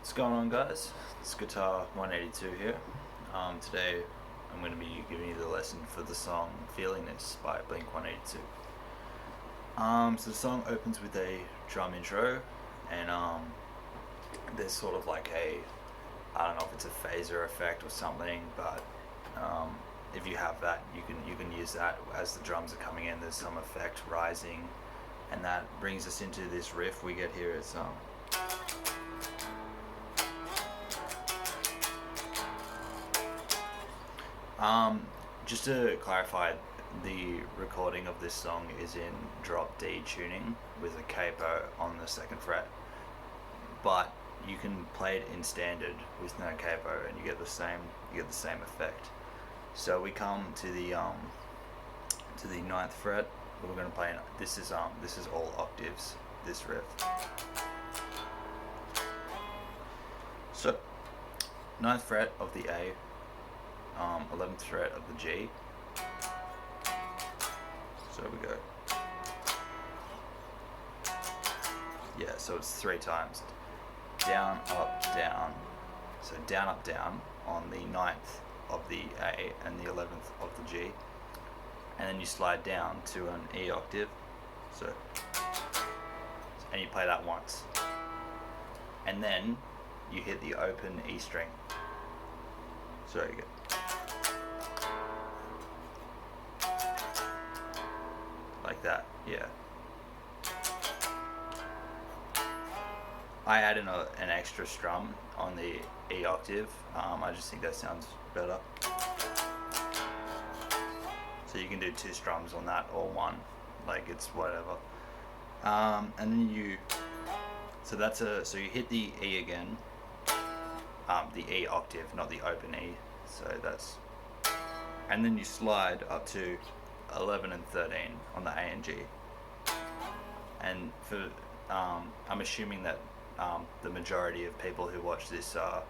What's going on, guys? It's Guitar 182 here. Today I'm going to be giving you the lesson for the song Feeling This by Blink-182. So the song opens with a drum intro, and there's sort of like I don't know if it's a phaser effect or something, but if you have that, you can use that as the drums are coming in. There's some effect rising, and that brings us into this riff we get here. It's just to clarify, the recording of this song is in drop D tuning with a capo on the 2nd fret, but you can play it in standard with no capo and you get the same effect. So we come to the 9th fret. We're going to play this is all octaves, this riff. So 9th fret of the A, 11th fret of the G. So we go. Yeah, so it's 3 times. Down, up, down. So down, up, down on the 9th of the A and the 11th of the G. And then you slide down to an E octave. So, and you play that once. And then you hit the open E string. So you go. Like that, yeah. I add in an extra strum on the E octave. I just think that sounds better. So you can do 2 strums on that or 1, like it's whatever. And then so you hit the E again, the E octave, not the open E. So and then you slide up to 11 and 13 on the A and G. And for I'm assuming that the majority of people who watch this are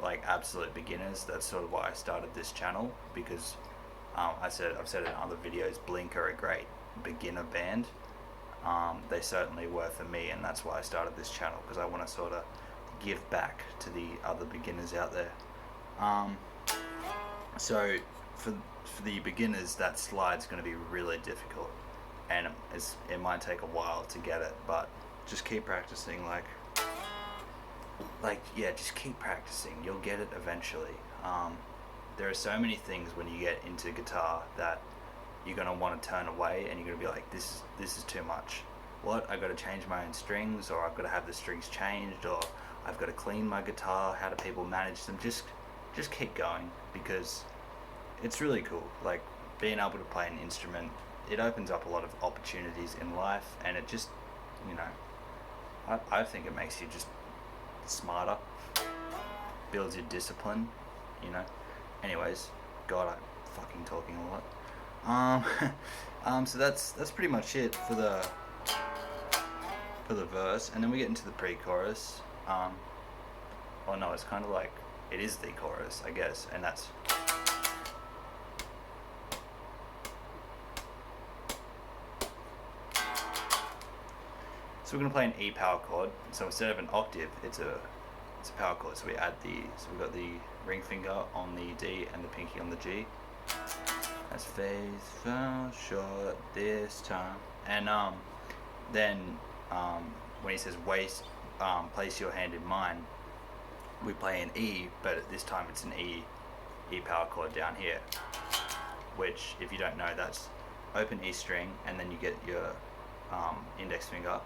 like absolute beginners. That's sort of why I started this channel, because I've said in other videos, Blink are a great beginner band. They certainly were for me, and that's why I started this channel, because I want to sort of give back to the other beginners out there. So for the beginners, that slide's going to be really difficult, and it might take a while to get it, but just keep practicing. Yeah, just keep practicing. You'll get it eventually. There are so many things when you get into guitar that you're going to want to turn away, and you're going to be like, this is too much. What? I've got to change my own strings, or I've got to have the strings changed, or I've got to clean my guitar. How do people manage them? Just keep going, because it's really cool. Like, being able to play an instrument, it opens up a lot of opportunities in life, and it just, I think it makes you just smarter, builds your discipline, Anyways, God, I'm fucking talking a lot. So that's pretty much it for the verse, and then we get into the pre-chorus. Oh no, it's kind of like, it is the chorus, I guess, and that's. So we're going to play an E power chord. So instead of an octave, it's a power chord. So we've got the ring finger on the D and the pinky on the G. As faith fell short this time. And then when he says place your hand in mine, we play an E, but at this time it's an E power chord down here. Which, if you don't know, that's open E string, and then you get your index finger,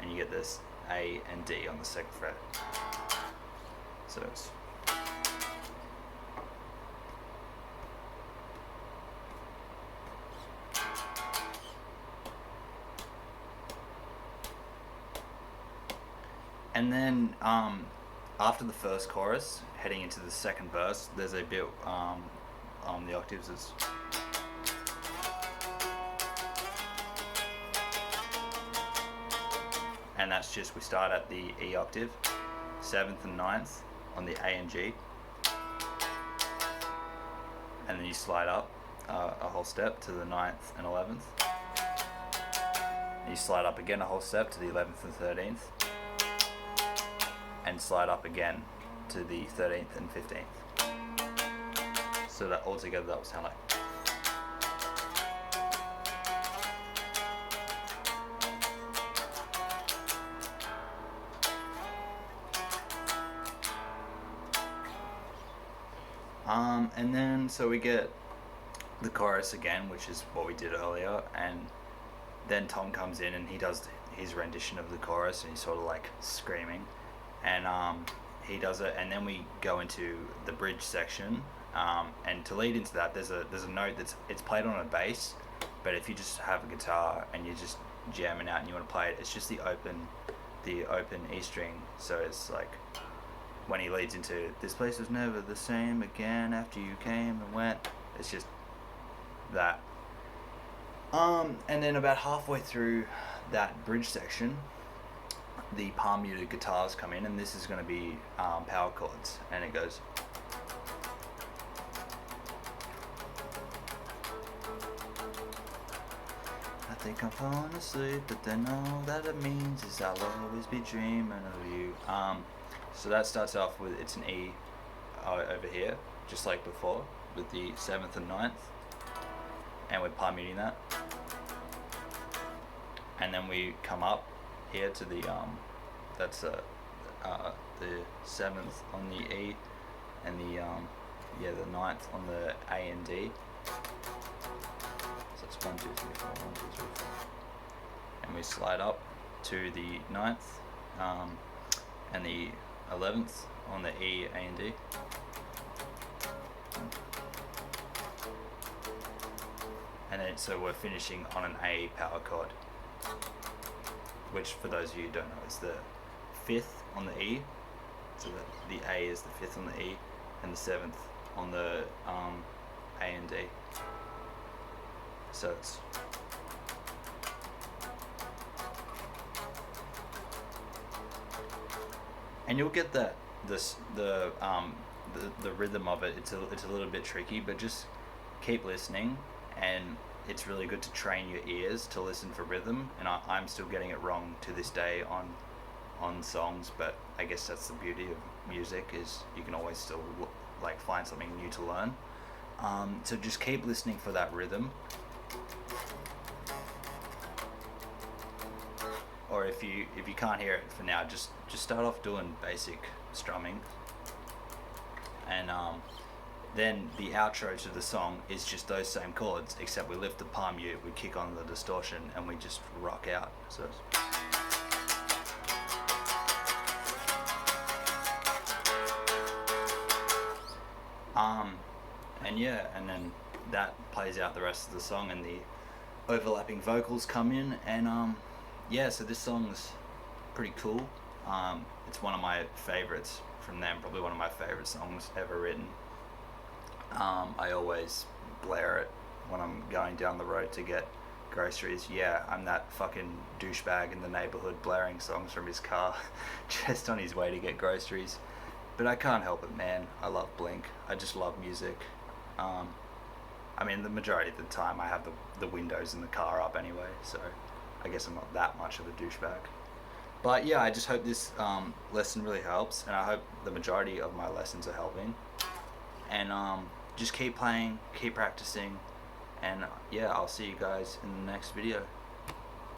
and you get this A and D on the 2nd fret. So it's. And then after the first chorus, heading into the 2nd verse, there's a bit on the octaves. And that's just, we start at the E octave, 7th and 9th on the A and G, and then you slide up a whole step to the 9th and 11th, and you slide up again a whole step to the 11th and 13th, and slide up again to the 13th and 15th. So that altogether that will sound like. And then so we get the chorus again, which is what we did earlier, and then Tom comes in and he does his rendition of the chorus, and he's sort of like screaming, and he does it, and then we go into the bridge section, and to lead into that, there's a note it's played on a bass, but if you just have a guitar and you're just jamming out and you want to play it, it's just the open E string, so it's like when he leads into "This place was never the same again after you came and went," it's just that. And then about halfway through that bridge section, the palm muted guitars come in, and this is going to be power chords, and it goes. I think I'm falling asleep, but then all that it means is I'll always be dreaming of you. So that starts off with, it's an E over here, just like before, with the 7th and 9th, and we're palm muting that. And then we come up here to the that's the 7th on the E, and the 9th on the A and D. So it's 1, 2, 3, 4, 1, 2, 3, 4. And we slide up to the 9th, and the 11th on the E, A and D. And then so we're finishing on an A power chord, which for those of you who don't know is the 5th on the E. So the A is the 5th on the E, and the 7th on the A and D. So it's and you'll get that the rhythm of it. It's a little bit tricky, but just keep listening, and it's really good to train your ears to listen for rhythm. And I'm still getting it wrong to this day on songs, but I guess that's the beauty of music, is you can always still like find something new to learn. So just keep listening for that rhythm. Or if you can't hear it for now, just start off doing basic strumming, and then the outro to the song is just those same chords, except we lift the palm mute, we kick on the distortion, and we just rock out. So and then that plays out the rest of the song, and the overlapping vocals come in, and so this song's pretty cool. It's one of my favorites from them, probably one of my favorite songs ever written. I always blare it when I'm going down the road to get groceries. Yeah, I'm that fucking douchebag in the neighborhood blaring songs from his car just on his way to get groceries. But I can't help it, man. I love Blink. I just love music. I mean, the majority of the time I have the windows in the car up anyway, so I guess I'm not that much of a douchebag. But yeah, I just hope this lesson really helps, and I hope the majority of my lessons are helping. And just keep playing, keep practicing, and yeah, I'll see you guys in the next video.